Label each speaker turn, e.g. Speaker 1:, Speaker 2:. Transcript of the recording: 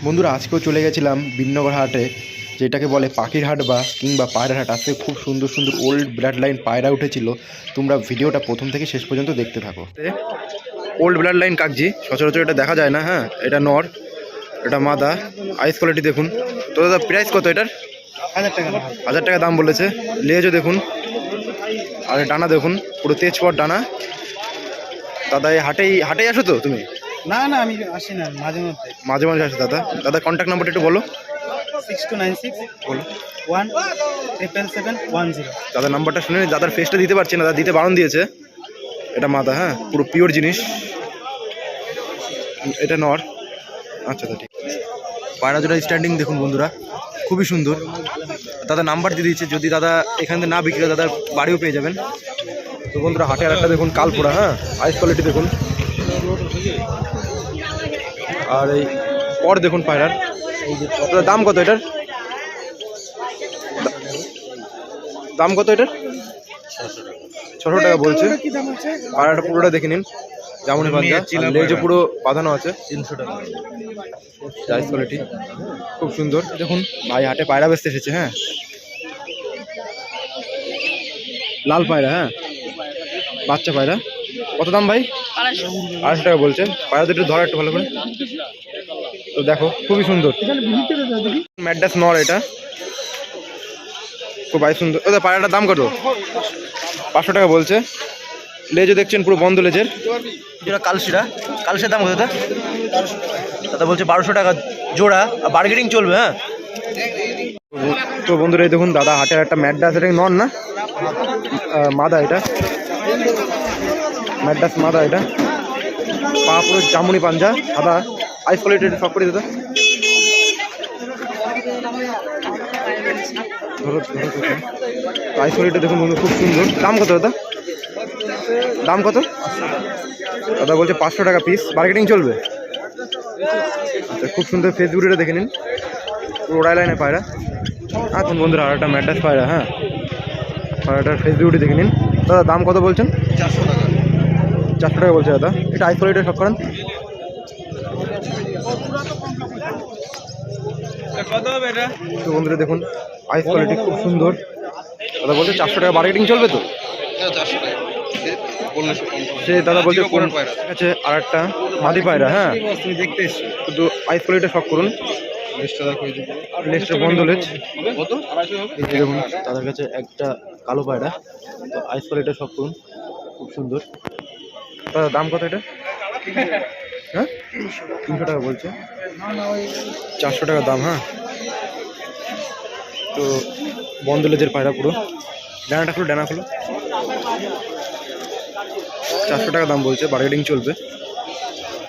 Speaker 1: বন্ধুরা আজকেও চলে গেছিলাম বিনগর হাটে, যেটাকে বলে পাখির হাট বা কিংবা পায়রার হাট। আজকে খুব সুন্দর সুন্দর ওল্ড ব্লাড লাইন পায়রা উঠেছিল। তোমরা ভিডিওটা প্রথম থেকে শেষ পর্যন্ত দেখতে থাকো। ওল্ড ব্লাড লাইন কাকজি সচরাচর এটা দেখা যায় না। হ্যাঁ, এটা নর, এটা মাদা। আইস কোয়ালিটি দেখুন তো দাদা। প্রাইস কত এটার? 1000 টাকা দাম বলেছে। লেজও দেখুন, আর ডানা দেখুন, পুরো তেজপট ডানা। দাদা এই হাটেই আসো তো তুমি?
Speaker 2: না না, আমি আসি না, মাঝে মধ্যে
Speaker 1: মাঝে মাঝে আসো দাদা। দাদা কন্ট্যাক্ট নাম্বারটা একটু বলো।
Speaker 2: 6296
Speaker 1: বলো
Speaker 2: 17710।
Speaker 1: দাদার নাম্বারটা শুনে দাদার ফেসটা দিতে পারছি না, দাদা দিতে বারণ দিয়েছে। এটা মাদা, হ্যাঁ, পুরো পিওর জিনিস। এটা নর। আচ্ছা দাদা, ঠিক। পায়রা জোড়া স্ট্যান্ডিং দেখুন বন্ধুরা, খুবই সুন্দর। দাদা নাম্বার দিয়ে দিয়েছে, যদি দাদা এখান থেকে না বিক্রি হয় দাদার বাড়িও পেয়ে যাবেন। তো বন্ধুরা হাটে আর একটা দেখুন কালপোড়া, হ্যাঁ, আইস কোয়ালিটি দেখুন। আর এই পর দেখুন পায়রার দাম কত? এটার দাম কত? এটার 600 টাকা বলছে। পায়রাটা পুরোটা দেখে নিন, জামুনি পাঞ্জা, লেজও পুরো বাঁধানো আছে। 300 টাকা আইস কোয়ালিটি, খুব সুন্দর। দেখুন ভাই হাটে পায়রা বেচতে এসেছে। হ্যাঁ, লাল পায়রা, হ্যাঁ, বাচ্চা পায়রা। কত দাম ভাই? 250 টাকা বলছে। পায়রা দুটো ধরা একটু ভালো করে। তো দেখো খুবই সুন্দর ম্যাডাস নর, এটা খুব সুন্দর। ওদের পায়রাটার দাম কত? 500 টাকা বলছে। লেজও দেখছেন পুরো বন্ধ লেজের। যেটা কালসির দাম কত দাদা? দাদা বলছে 1200 টাকা জোড়া, আর বার্গেনিং চলবে। হ্যাঁ, তো বন্ধুরা এই দেখুন দাদা হাটের একটা ম্যাডাস, এটা নন না মাদা, এটা ম্যাডাস মাদা। এটা পা পুরো জামুনি পাঞ্জা, সাদা, আইস কোয়ালিটি সব করে দাদা। আইস কোয়ালিটি দেখুন বন্ধু, খুব সুন্দর। দাম কত দাদা? দাম কত? দাদা বলছে 500 টাকা পিস, মার্কেটিং চলবে। আচ্ছা, খুব সুন্দর ফেস বিউটিটা দেখে নিন, পুরো ওড়াই লাইনে পায়রা। এখন বন্ধুরা আর একটা ম্যাডাস পায়রা। হ্যাঁ, পায়রাটার ফেস বিউটি দেখে নিন। দাদা দাম কত বলছেন? 400 টাকা। 400 টাকা বলছে দাদা। এটা আইস কোয়ালিটি সব করেন। তো বন্ধুরা দেখুন আইস কোয়ালিটি খুব সুন্দর। দাদা বলছে 400 টাকা, মার্কেটিং চলবে তো? সে দাদা বলছে কোন আছে আর একটা মাদি পায়রা। হ্যাঁ,
Speaker 2: দেখতে এসছি,
Speaker 1: শুধু আইস কোয়ালিটি সব করুন। লেজটা বন্ধ লেজ। দেখুন তাদের কাছে একটা কালো পায়রা, তো আইস কোয়ালিটি সব করুন, খুব সুন্দর। দাদা দাম কত এটা? হ্যাঁ, 300 টাকা বলছে। 400 টাকা দাম। হ্যাঁ, তো বন্ধ লেজের পায়রা পুরো। ডানাটা খুলো, ডানা খুলো। 400 টাকা দাম বলছে, বার্গেনিং চলবে।